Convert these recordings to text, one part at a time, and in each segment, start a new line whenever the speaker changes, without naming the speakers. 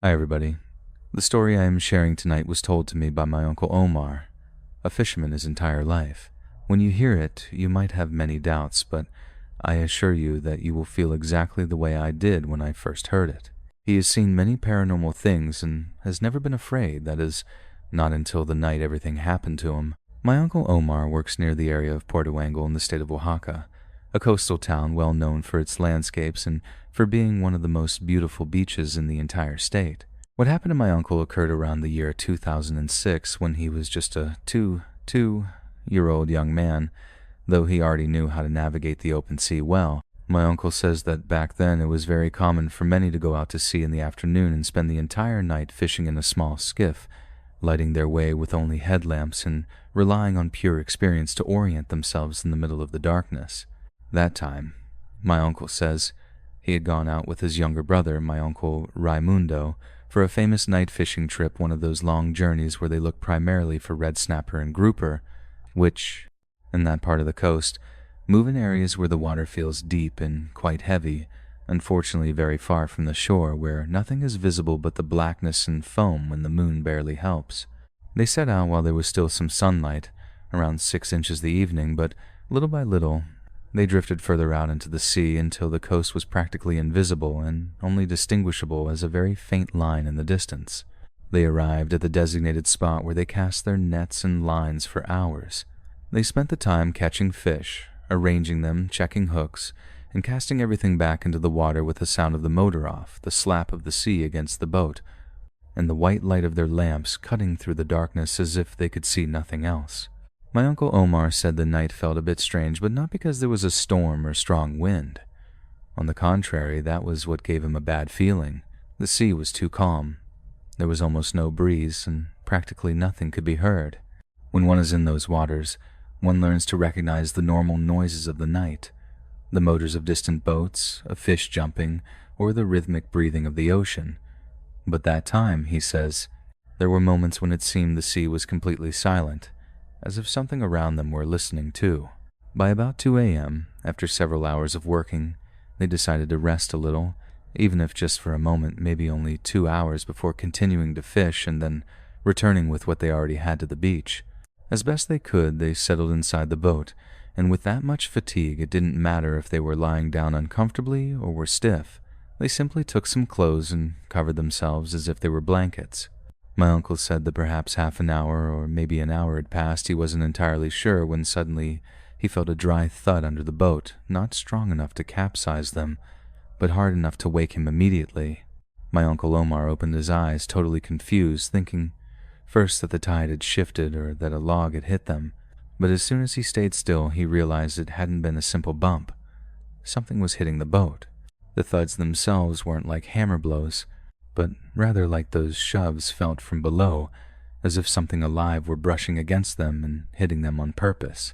Hi, everybody. The story I am sharing tonight was told to me by my Uncle Omar, a fisherman his entire life. When you hear it, you might have many doubts, but I assure you that you will feel exactly the way I did when I first heard it. He has seen many paranormal things and has never been afraid, that is, not until the night everything happened to him. My Uncle Omar works near the area of Puerto Angel in the state of Oaxaca, a coastal town well known for its landscapes and for being one of the most beautiful beaches in the entire state. What happened to my uncle occurred around the year 2006 when he was just a two-year-old young man, though he already knew how to navigate the open sea well. My uncle says that back then it was very common for many to go out to sea in the afternoon and spend the entire night fishing in a small skiff, lighting their way with only headlamps and relying on pure experience to orient themselves in the middle of the darkness. That time, my uncle says, he had gone out with his younger brother, my uncle Raimundo, for a famous night fishing trip, one of those long journeys where they look primarily for red snapper and grouper, which, in that part of the coast, move in areas where the water feels deep and quite heavy, unfortunately very far from the shore where nothing is visible but the blackness and foam when the moon barely helps. They set out while there was still some sunlight, around 6 inches the evening, but little by little, they drifted further out into the sea until the coast was practically invisible and only distinguishable as a very faint line in the distance. They arrived at the designated spot where they cast their nets and lines for hours. They spent the time catching fish, arranging them, checking hooks, and casting everything back into the water with the sound of the motor off, the slap of the sea against the boat, and the white light of their lamps cutting through the darkness as if they could see nothing else. My Uncle Omar said the night felt a bit strange, but not because there was a storm or strong wind. On the contrary, that was what gave him a bad feeling. The sea was too calm. There was almost no breeze, and practically nothing could be heard. When one is in those waters, one learns to recognize the normal noises of the night, the motors of distant boats, a fish jumping, or the rhythmic breathing of the ocean. But that time, he says, there were moments when it seemed the sea was completely silent, as if something around them were listening too. By about 2 a.m., after several hours of working, they decided to rest a little, even if just for a moment, maybe only 2 hours before continuing to fish and then returning with what they already had to the beach. As best they could, they settled inside the boat, and with that much fatigue, it didn't matter if they were lying down uncomfortably or were stiff. They simply took some clothes and covered themselves as if they were blankets. My uncle said that perhaps half an hour or maybe an hour had passed, he wasn't entirely sure, when suddenly he felt a dry thud under the boat, not strong enough to capsize them, but hard enough to wake him immediately. My Uncle Omar opened his eyes, totally confused, thinking first that the tide had shifted or that a log had hit them, but as soon as he stayed still, he realized it hadn't been a simple bump. Something was hitting the boat. The thuds themselves weren't like hammer blows, but rather like those shoves felt from below, as if something alive were brushing against them and hitting them on purpose.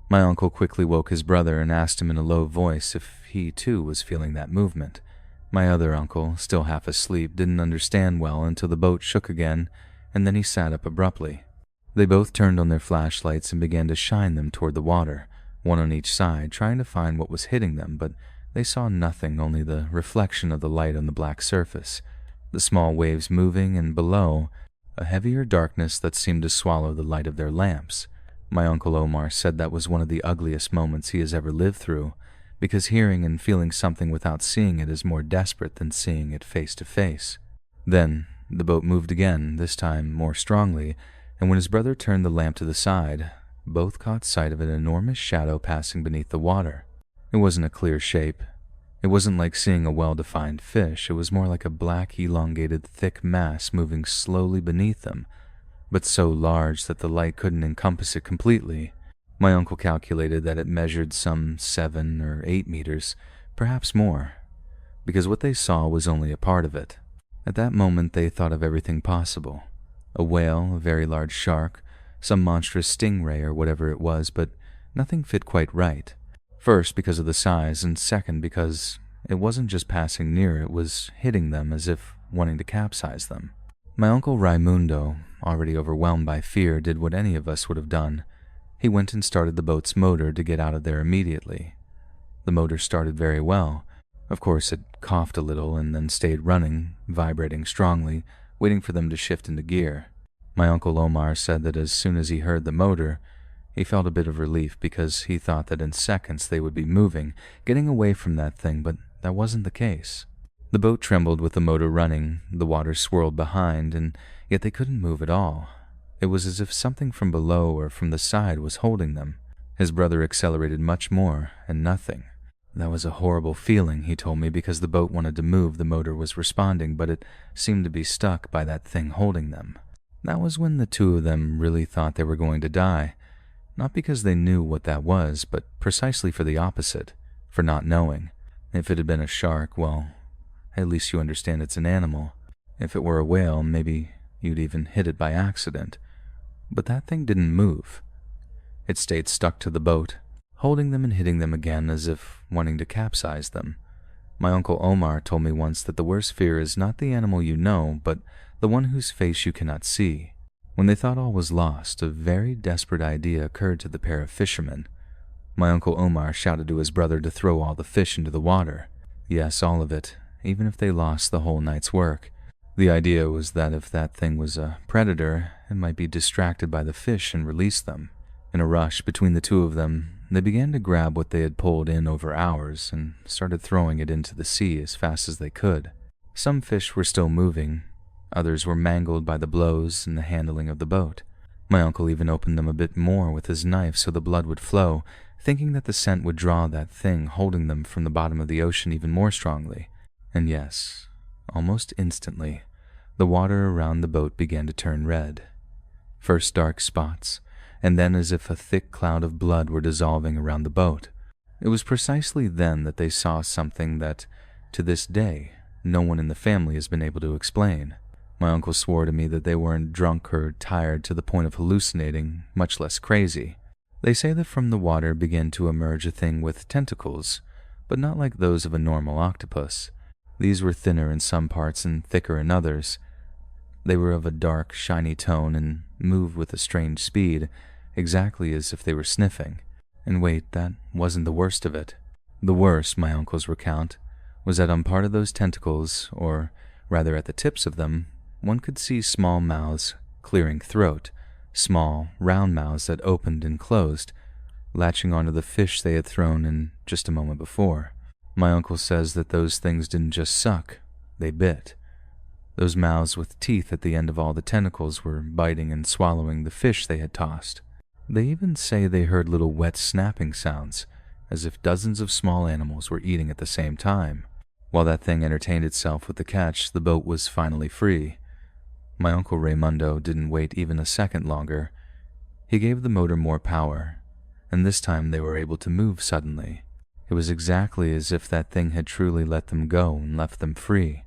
My uncle quickly woke his brother and asked him in a low voice if he too was feeling that movement. My other uncle, still half asleep, didn't understand well until the boat shook again, and then he sat up abruptly. They both turned on their flashlights and began to shine them toward the water, one on each side, trying to find what was hitting them, but they saw nothing, only the reflection of the light on the black surface, the small waves moving, and below, a heavier darkness that seemed to swallow the light of their lamps. My Uncle Omar said that was one of the ugliest moments he has ever lived through, because hearing and feeling something without seeing it is more desperate than seeing it face to face. Then, the boat moved again, this time more strongly, and when his brother turned the lamp to the side, both caught sight of an enormous shadow passing beneath the water. It wasn't a clear shape. It wasn't like seeing a well-defined fish. It was more like a black, elongated, thick mass moving slowly beneath them, but so large that the light couldn't encompass it completely. My uncle calculated that it measured some 7 or 8 meters, perhaps more, because what they saw was only a part of it. At that moment, they thought of everything possible. A whale, a very large shark, some monstrous stingray or whatever it was, but nothing fit quite right. First, because of the size, and second, because it wasn't just passing near, it was hitting them as if wanting to capsize them. My Uncle Raimundo, already overwhelmed by fear, did what any of us would have done. He went and started the boat's motor to get out of there immediately. The motor started very well, Of course, it coughed a little and then stayed running, vibrating strongly, waiting for them to shift into gear. My Uncle Omar said that as soon as he heard the motor, he felt a bit of relief because he thought that in seconds they would be moving, getting away from that thing, but that wasn't the case. The boat trembled with the motor running, the water swirled behind, and yet they couldn't move at all. It was as if something from below or from the side was holding them. His brother accelerated much more, and nothing. That was a horrible feeling, he told me, because the boat wanted to move, the motor was responding, but it seemed to be stuck by that thing holding them. That was when the two of them really thought they were going to die, not because they knew what that was, but precisely for the opposite, for not knowing. If it had been a shark, well, at least you understand it's an animal. If it were a whale, maybe you'd even hit it by accident. But that thing didn't move. It stayed stuck to the boat, holding them and hitting them again as if wanting to capsize them. My Uncle Omar told me once that the worst fear is not the animal you know, but the one whose face you cannot see. When they thought all was lost, a very desperate idea occurred to the pair of fishermen. My Uncle Omar shouted to his brother to throw all the fish into the water. Yes, all of it, even if they lost the whole night's work. The idea was that if that thing was a predator, it might be distracted by the fish and release them. In a rush between the two of them, they began to grab what they had pulled in over hours and started throwing it into the sea as fast as they could. Some fish were still moving. Others were mangled by the blows and the handling of the boat. My uncle even opened them a bit more with his knife so the blood would flow, thinking that the scent would draw that thing holding them from the bottom of the ocean even more strongly. And yes, almost instantly, the water around the boat began to turn red. First dark spots, and then as if a thick cloud of blood were dissolving around the boat. It was precisely then that they saw something that, to this day, no one in the family has been able to explain. My uncle swore to me that they weren't drunk or tired to the point of hallucinating, much less crazy. They say that from the water began to emerge a thing with tentacles, but not like those of a normal octopus. These were thinner in some parts and thicker in others. They were of a dark, shiny tone and moved with a strange speed, exactly as if they were sniffing. And wait, that wasn't the worst of it. The worst, my uncles recount, was that on part of those tentacles, or rather at the tips of them, one could see small mouths clearing throat, small, round mouths that opened and closed, latching onto the fish they had thrown in just a moment before. My uncle says that those things didn't just suck, they bit. Those mouths with teeth at the end of all the tentacles were biting and swallowing the fish they had tossed. They even say they heard little wet snapping sounds, as if dozens of small animals were eating at the same time. While that thing entertained itself with the catch, the boat was finally free. My Uncle Raimundo didn't wait even a second longer. He gave the motor more power, and this time they were able to move suddenly. It was exactly as if that thing had truly let them go and left them free.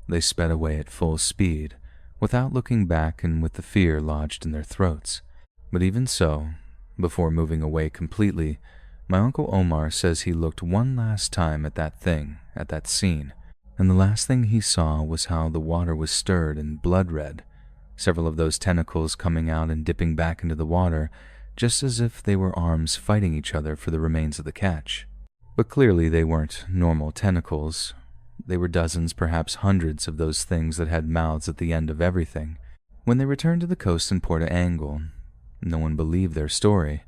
They sped away at full speed, without looking back and with the fear lodged in their throats. But even so, before moving away completely, my Uncle Omar says he looked one last time at that thing, at that scene, and the last thing he saw was how the water was stirred and blood red, several of those tentacles coming out and dipping back into the water, just as if they were arms fighting each other for the remains of the catch. But clearly they weren't normal tentacles. They were dozens, perhaps hundreds of those things that had mouths at the end of everything. When they returned to the coast in Porto Angle, no one believed their story.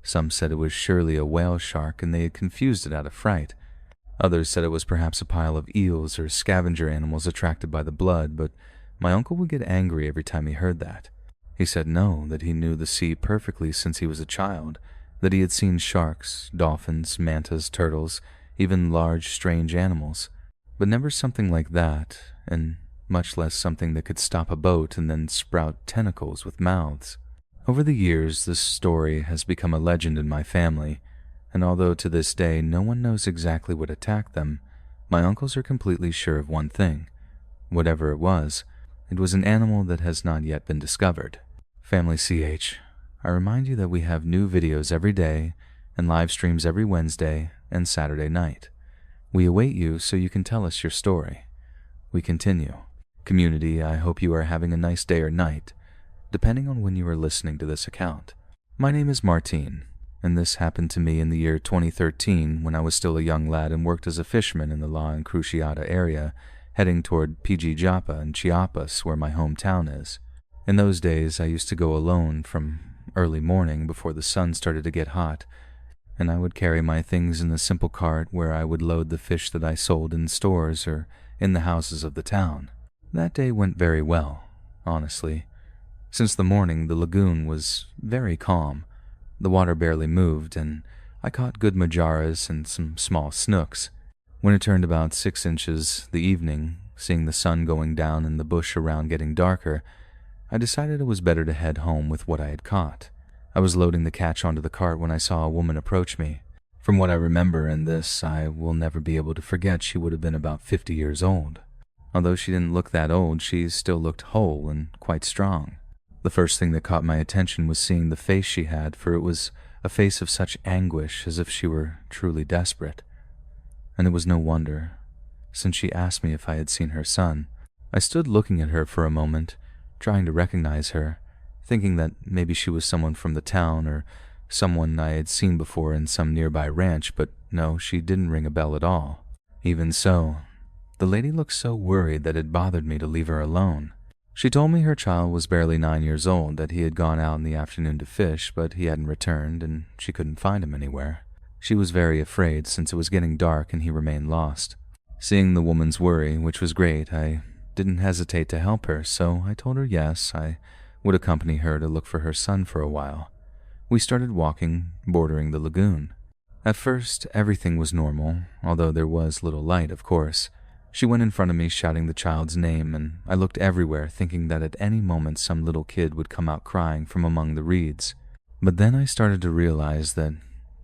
Some said it was surely a whale shark and they had confused it out of fright. Others said it was perhaps a pile of eels or scavenger animals attracted by the blood, but my uncle would get angry every time he heard that. He said no, that he knew the sea perfectly since he was a child, that he had seen sharks, dolphins, mantas, turtles, even large, strange animals, but never something like that, and much less something that could stop a boat and then sprout tentacles with mouths. Over the years, this story has become a legend in my family, and although to this day no one knows exactly what attacked them, my uncles are completely sure of one thing. Whatever it was an animal that has not yet been discovered. Family CH, I remind you that we have new videos every day and live streams every Wednesday and Saturday night. We await you so you can tell us your story. We continue. Community, I hope you are having a nice day or night, depending on when you are listening to this account. My name is Martine, and this happened to me in the year 2013 when I was still a young lad and worked as a fisherman in the La Encruciada area, heading toward PG Japa and Chiapas, where my hometown is. In those days, I used to go alone from early morning before the sun started to get hot, and I would carry my things in a simple cart where I would load the fish that I sold in stores or in the houses of the town. That day went very well, honestly. Since the morning, the lagoon was very calm. The water barely moved, and I caught good majaras and some small snooks. When it turned about 6 inches the evening, seeing the sun going down and the bush around getting darker, I decided it was better to head home with what I had caught. I was loading the catch onto the cart when I saw a woman approach me. From what I remember, and this I will never be able to forget, she would have been about 50 years old. Although she didn't look that old, she still looked whole and quite strong. The first thing that caught my attention was seeing the face she had, for it was a face of such anguish as if she were truly desperate. And it was no wonder, since she asked me if I had seen her son. I stood looking at her for a moment, trying to recognize her, thinking that maybe she was someone from the town or someone I had seen before in some nearby ranch, but no, she didn't ring a bell at all. Even so, the lady looked so worried that it bothered me to leave her alone. She told me her child was barely 9 years old, that he had gone out in the afternoon to fish, but he hadn't returned and she couldn't find him anywhere. She was very afraid since it was getting dark and he remained lost. Seeing the woman's worry, which was great, I didn't hesitate to help her, so I told her yes, I would accompany her to look for her son for a while. We started walking, bordering the lagoon. At first, everything was normal, although there was little light, of course. She went in front of me shouting the child's name, and I looked everywhere thinking that at any moment some little kid would come out crying from among the reeds. But then I started to realize that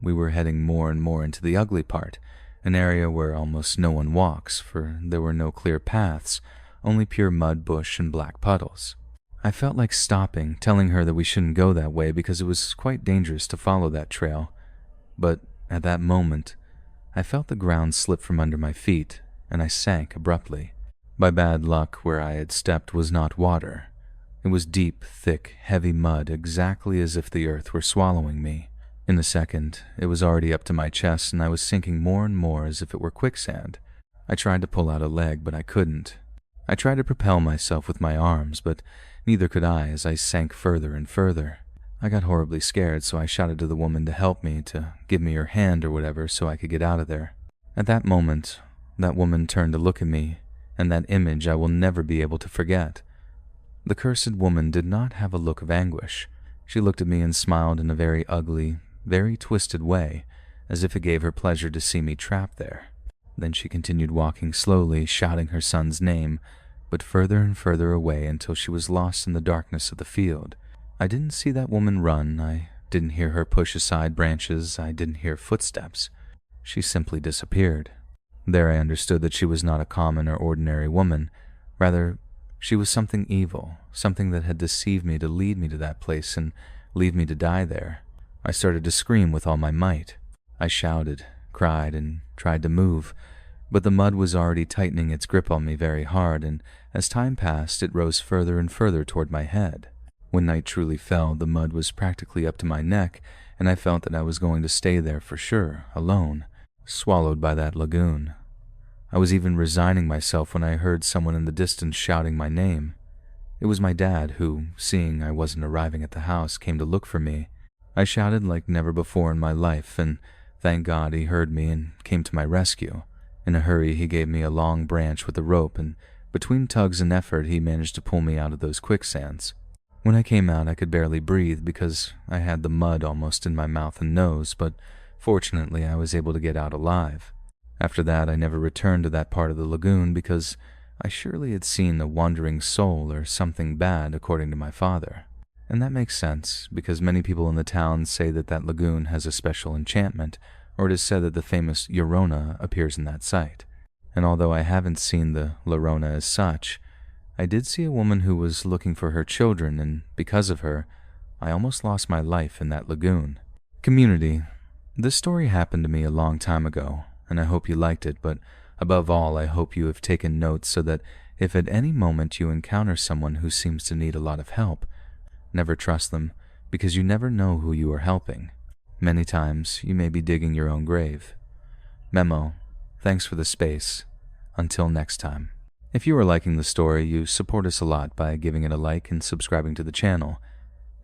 we were heading more and more into the ugly part, an area where almost no one walks, for there were no clear paths, only pure mud, bush, and black puddles. I felt like stopping, telling her that we shouldn't go that way because it was quite dangerous to follow that trail. But at that moment, I felt the ground slip from under my feet, and I sank abruptly. By bad luck, where I had stepped was not water. It was deep, thick, heavy mud, exactly as if the earth were swallowing me. In a second, it was already up to my chest, and I was sinking more and more as if it were quicksand. I tried to pull out a leg, but I couldn't. I tried to propel myself with my arms, but neither could I as I sank further and further. I got horribly scared, so I shouted to the woman to help me, to give me her hand or whatever so I could get out of there. At that moment, that woman turned to look at me, and that image I will never be able to forget. The cursed woman did not have a look of anguish. She looked at me and smiled in a very ugly, very twisted way, as if it gave her pleasure to see me trapped there. Then she continued walking slowly, shouting her son's name, but further and further away until she was lost in the darkness of the field. I didn't see that woman run, I didn't hear her push aside branches, I didn't hear footsteps. She simply disappeared. There I understood that she was not a common or ordinary woman. Rather, she was something evil, something that had deceived me to lead me to that place and leave me to die there. I started to scream with all my might. I shouted, cried, and tried to move, but the mud was already tightening its grip on me very hard, and as time passed, it rose further and further toward my head. When night truly fell, the mud was practically up to my neck, and I felt that I was going to stay there for sure, alone, swallowed by that lagoon. I was even resigning myself when I heard someone in the distance shouting my name. It was my dad who, seeing I wasn't arriving at the house, came to look for me. I shouted like never before in my life, and thank God he heard me and came to my rescue. In a hurry, he gave me a long branch with a rope, and between tugs and effort, he managed to pull me out of those quicksands. When I came out, I could barely breathe because I had the mud almost in my mouth and nose, but fortunately, I was able to get out alive. After that, I never returned to that part of the lagoon because I surely had seen a wandering soul or something bad, according to my father. And that makes sense, because many people in the town say that that lagoon has a special enchantment, or it is said that the famous Llorona appears in that site. And although I haven't seen the Llorona as such, I did see a woman who was looking for her children, and because of her, I almost lost my life in that lagoon. Community, this story happened to me a long time ago, and I hope you liked it, but above all, I hope you have taken notes so that if at any moment you encounter someone who seems to need a lot of help, never trust them, because you never know who you are helping. Many times you may be digging your own grave. Memo, thanks for the space. Until next time. If you are liking the story, you support us a lot by giving it a like and subscribing to the channel.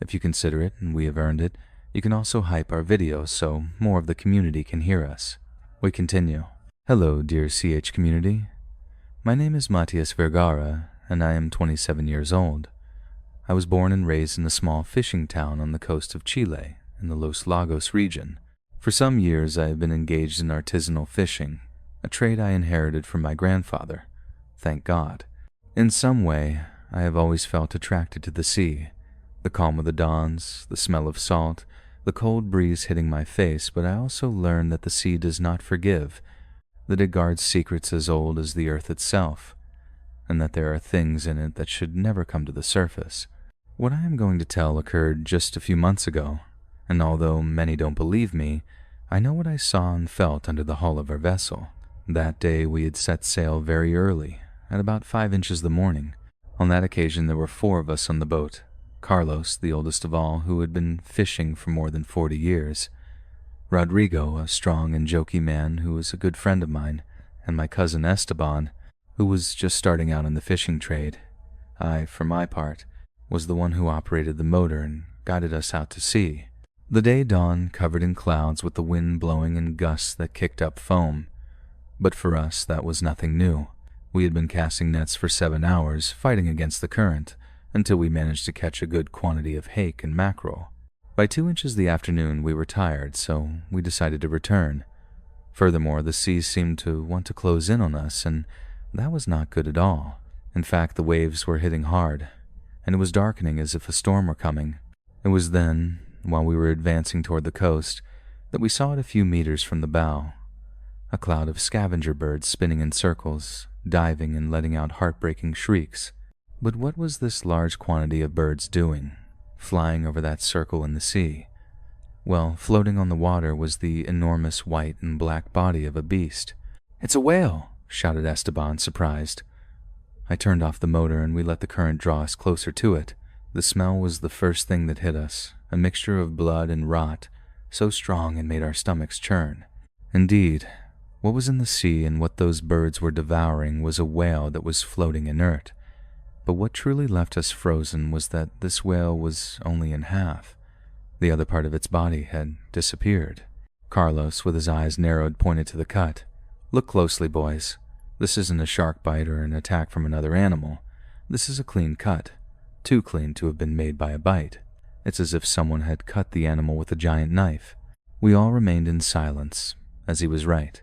If you consider it, and we have earned it, you can also hype our videos so more of the community can hear us. We continue. Hello, dear CH community. My name is Matias Vergara, and I am 27 years old. I was born and raised in a small fishing town on the coast of Chile, in the Los Lagos region. For some years I have been engaged in artisanal fishing, a trade I inherited from my grandfather. Thank God. In some way, I have always felt attracted to the sea, the calm of the dawns, the smell of salt, the cold breeze hitting my face, but I also learned that the sea does not forgive, that it guards secrets as old as the earth itself, and that there are things in it that should never come to the surface. What I am going to tell occurred just a few months ago, and although many don't believe me, I know what I saw and felt under the hull of our vessel. That day we had set sail very early, at about 5 inches the morning. On that occasion there were 4 of us on the boat. Carlos, the oldest of all, who had been fishing for more than 40 years. Rodrigo, a strong and jokey man who was a good friend of mine, and my cousin Esteban, who was just starting out in the fishing trade. I, for my part, was the one who operated the motor and guided us out to sea. The day dawned covered in clouds with the wind blowing in gusts that kicked up foam. But for us, that was nothing new. We had been casting nets for 7 hours, fighting against the current, until we managed to catch a good quantity of hake and mackerel. By 2 inches the afternoon, we were tired, so we decided to return. Furthermore, the sea seemed to want to close in on us, and that was not good at all. In fact, the waves were hitting hard, and it was darkening as if a storm were coming. It was then, while we were advancing toward the coast, that we saw it a few meters from the bow. A cloud of scavenger birds spinning in circles, diving and letting out heartbreaking shrieks. But what was this large quantity of birds doing, flying over that circle in the sea? Well, floating on the water was the enormous white and black body of a beast. "It's a whale!" shouted Esteban, surprised. I turned off the motor and we let the current draw us closer to it. The smell was the first thing that hit us, a mixture of blood and rot, so strong it made our stomachs churn. Indeed, what was in the sea and what those birds were devouring was a whale that was floating inert. But what truly left us frozen was that this whale was only in half. The other part of its body had disappeared. Carlos, with his eyes narrowed, pointed to the cut. "Look closely, boys. This isn't a shark bite or an attack from another animal. This is a clean cut, too clean to have been made by a bite. It's as if someone had cut the animal with a giant knife." We all remained in silence, as he was right.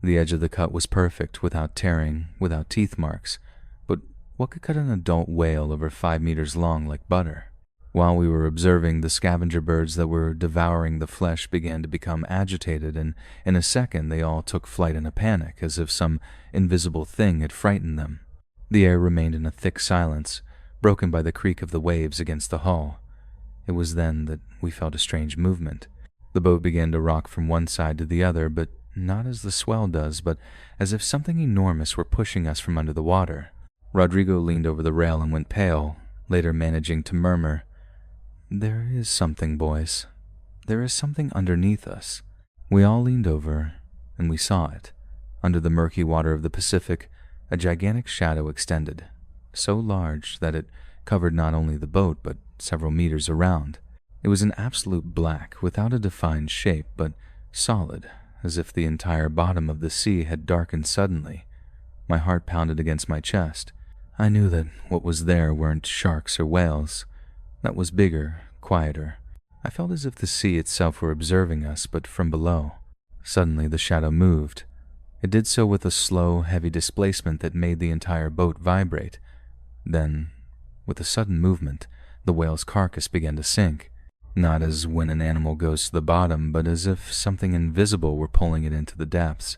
The edge of the cut was perfect, without tearing, without teeth marks. But what could cut an adult whale over 5 meters long like butter? While we were observing, the scavenger birds that were devouring the flesh began to become agitated, and in a second they all took flight in a panic, as if some invisible thing had frightened them. The air remained in a thick silence, broken by the creak of the waves against the hull. It was then that we felt a strange movement. The boat began to rock from one side to the other, but not as the swell does, but as if something enormous were pushing us from under the water. Rodrigo leaned over the rail and went pale, later managing to murmur, "There is something, boys. There is something underneath us." We all leaned over, and we saw it. Under the murky water of the Pacific, a gigantic shadow extended, so large that it covered not only the boat, but several meters around. It was an absolute black, without a defined shape, but solid, as if the entire bottom of the sea had darkened suddenly. My heart pounded against my chest. I knew that what was there weren't sharks or whales. That was bigger, quieter. I felt as if the sea itself were observing us, but from below. Suddenly the shadow moved. It did so with a slow, heavy displacement that made the entire boat vibrate. Then, with a sudden movement, the whale's carcass began to sink. Not as when an animal goes to the bottom, but as if something invisible were pulling it into the depths.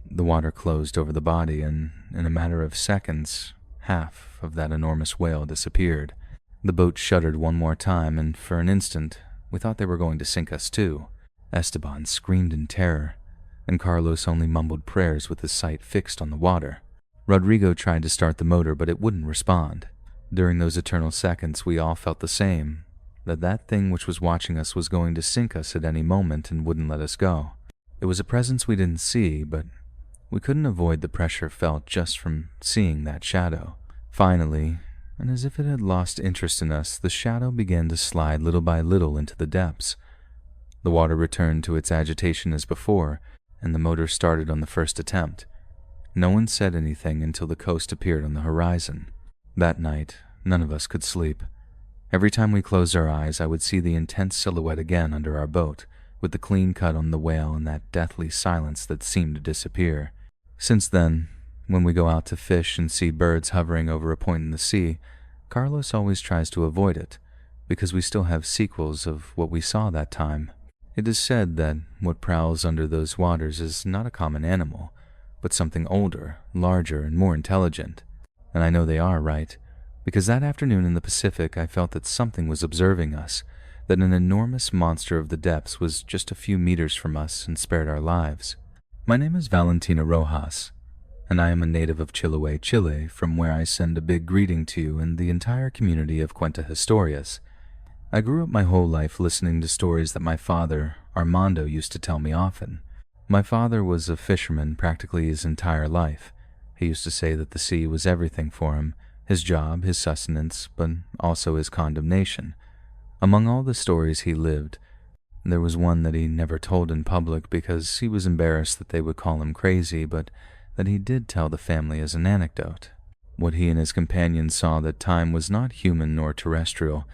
The water closed over the body, and in a matter of seconds, half of that enormous whale disappeared. The boat shuddered one more time, and for an instant, we thought they were going to sink us too. Esteban screamed in terror, and Carlos only mumbled prayers with his sight fixed on the water. Rodrigo tried to start the motor, but it wouldn't respond. During those eternal seconds, we all felt the same, that thing which was watching us was going to sink us at any moment and wouldn't let us go. It was a presence we didn't see, but we couldn't avoid the pressure felt just from seeing that shadow. Finally, and as if it had lost interest in us, the shadow began to slide little by little into the depths. The water returned to its agitation as before, and the motor started on the first attempt. No one said anything until the coast appeared on the horizon. That night, none of us could sleep. Every time we closed our eyes, I would see the intense silhouette again under our boat, with the clean cut on the whale and that deathly silence that seemed to disappear. Since then, when we go out to fish and see birds hovering over a point in the sea, Carlos always tries to avoid it, because we still have sequels of what we saw that time. It is said that what prowls under those waters is not a common animal, but something older, larger, and more intelligent. And I know they are right, because that afternoon in the Pacific I felt that something was observing us, that an enormous monster of the depths was just a few meters from us and spared our lives. My name is Valentina Rojas, and I am a native of Chiloé, Chile, from where I send a big greeting to you and the entire community of Cuenta Historias. I grew up my whole life listening to stories that my father, Armando, used to tell me often. My father was a fisherman practically his entire life. He used to say that the sea was everything for him, his job, his sustenance, but also his condemnation. Among all the stories he lived, there was one that he never told in public because he was embarrassed that they would call him crazy, but that he did tell the family as an anecdote. What he and his companions saw that time was not human nor terrestrial.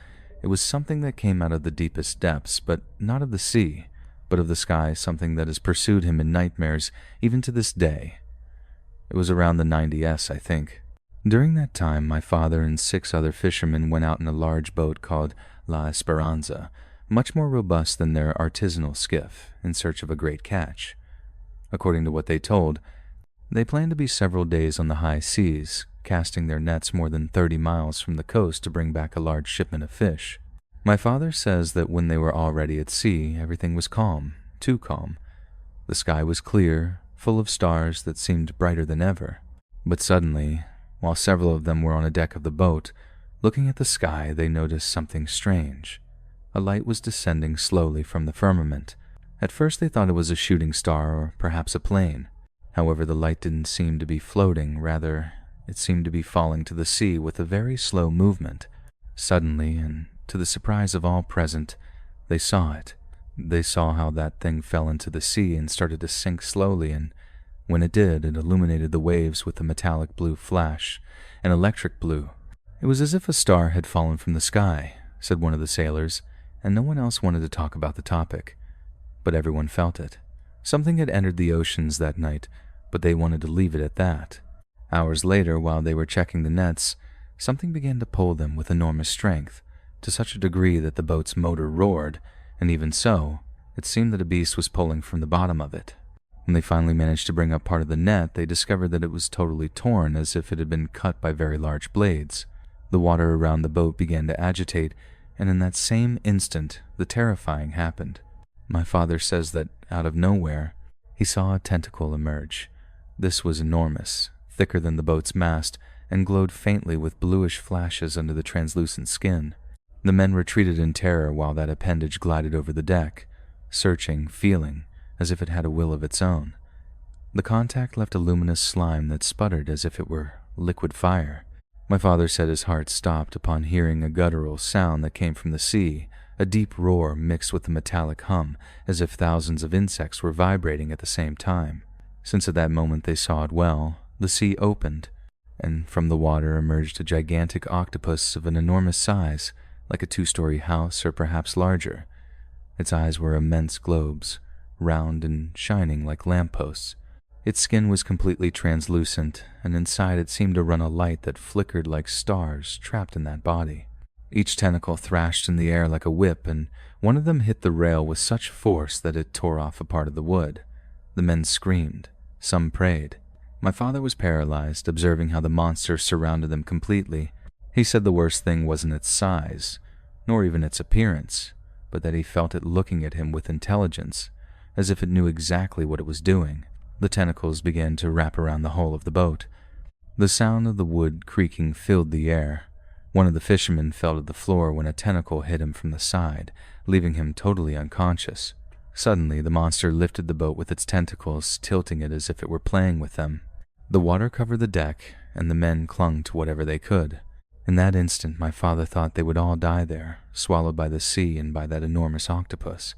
It was something that came out of the deepest depths, but not of the sea, but of the sky, something that has pursued him in nightmares even to this day. It was around the 90s, I think. During that time, my father and 6 other fishermen went out in a large boat called La Esperanza, much more robust than their artisanal skiff, in search of a great catch. According to what they told, they planned to be several days on the high seas, casting their nets more than 30 miles from the coast to bring back a large shipment of fish. My father says that when they were already at sea, everything was calm, too calm. The sky was clear, full of stars that seemed brighter than ever. But suddenly, while several of them were on a deck of the boat, looking at the sky, they noticed something strange. A light was descending slowly from the firmament. At first they thought it was a shooting star or perhaps a plane. However, the light didn't seem to be floating, rather, it seemed to be falling to the sea with a very slow movement. Suddenly, and to the surprise of all present, they saw it. They saw how that thing fell into the sea and started to sink slowly, and when it did, it illuminated the waves with a metallic blue flash, an electric blue. It was as if a star had fallen from the sky, said one of the sailors, and no one else wanted to talk about the topic. But everyone felt it. Something had entered the oceans that night, but they wanted to leave it at that. Hours later, while they were checking the nets, something began to pull them with enormous strength, to such a degree that the boat's motor roared, and even so, it seemed that a beast was pulling from the bottom of it. When they finally managed to bring up part of the net, they discovered that it was totally torn, as if it had been cut by very large blades. The water around the boat began to agitate, and in that same instant, the terrifying happened. My father says that, out of nowhere, he saw a tentacle emerge. This was enormous, thicker than the boat's mast, and glowed faintly with bluish flashes under the translucent skin. The men retreated in terror while that appendage glided over the deck, searching, feeling, as if it had a will of its own. The contact left a luminous slime that sputtered as if it were liquid fire. My father said his heart stopped upon hearing a guttural sound that came from the sea, a deep roar mixed with a metallic hum, as if thousands of insects were vibrating at the same time. Since at that moment they saw it well, the sea opened, and from the water emerged a gigantic octopus of an enormous size, like a 2-story house or perhaps larger. Its eyes were immense globes, round and shining like lampposts. Its skin was completely translucent, and inside it seemed to run a light that flickered like stars trapped in that body. Each tentacle thrashed in the air like a whip, and one of them hit the rail with such force that it tore off a part of the wood. The men screamed. Some prayed. My father was paralyzed, observing how the monster surrounded them completely. He said the worst thing wasn't its size, nor even its appearance, but that he felt it looking at him with intelligence, as if it knew exactly what it was doing. The tentacles began to wrap around the hull of the boat. The sound of the wood creaking filled the air. One of the fishermen fell to the floor when a tentacle hit him from the side, leaving him totally unconscious. Suddenly, the monster lifted the boat with its tentacles, tilting it as if it were playing with them. The water covered the deck, and the men clung to whatever they could. In that instant, my father thought they would all die there, swallowed by the sea and by that enormous octopus.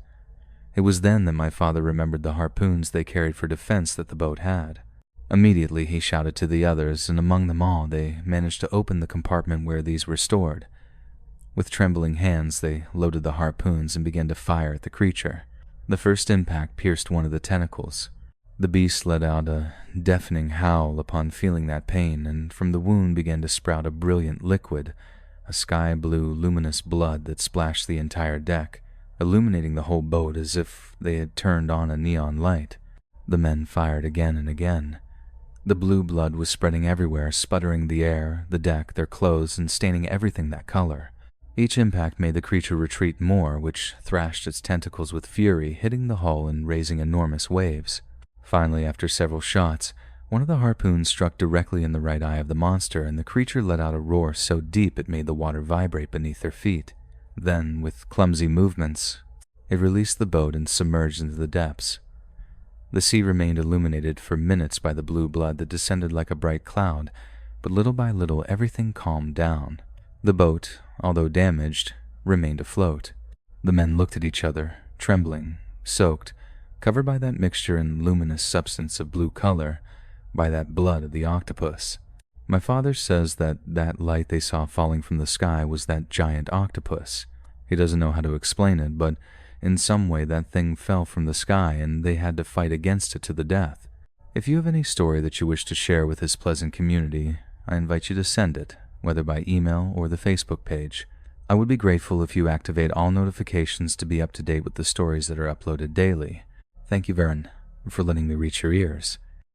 It was then that my father remembered the harpoons they carried for defense that the boat had. Immediately he shouted to the others, and among them all they managed to open the compartment where these were stored. With trembling hands they loaded the harpoons and began to fire at the creature. The first impact pierced one of the tentacles. The beast let out a deafening howl upon feeling that pain, and from the wound began to sprout a brilliant liquid, a sky-blue luminous blood that splashed the entire deck, illuminating the whole boat as if they had turned on a neon light. The men fired again and again. The blue blood was spreading everywhere, sputtering the air, the deck, their clothes, and staining everything that color. Each impact made the creature retreat more, which thrashed its tentacles with fury, hitting the hull and raising enormous waves. Finally, after several shots, one of the harpoons struck directly in the right eye of the monster, and the creature let out a roar so deep it made the water vibrate beneath their feet. Then, with clumsy movements, it released the boat and submerged into the depths. The sea remained illuminated for minutes by the blue blood that descended like a bright cloud, but little by little everything calmed down. The boat, although damaged, remained afloat. The men looked at each other, trembling, soaked, covered by that mixture and luminous substance of blue color, by that blood of the octopus. My father says that light they saw falling from the sky was that giant octopus. He doesn't know how to explain it, but in some way that thing fell from the sky and they had to fight against it to the death. If you have any story that you wish to share with this pleasant community, I invite you to send it, whether by email or the Facebook page. I would be grateful if you activate all notifications to be up to date with the stories that are uploaded daily. Thank you, Vern, for letting me reach your ears.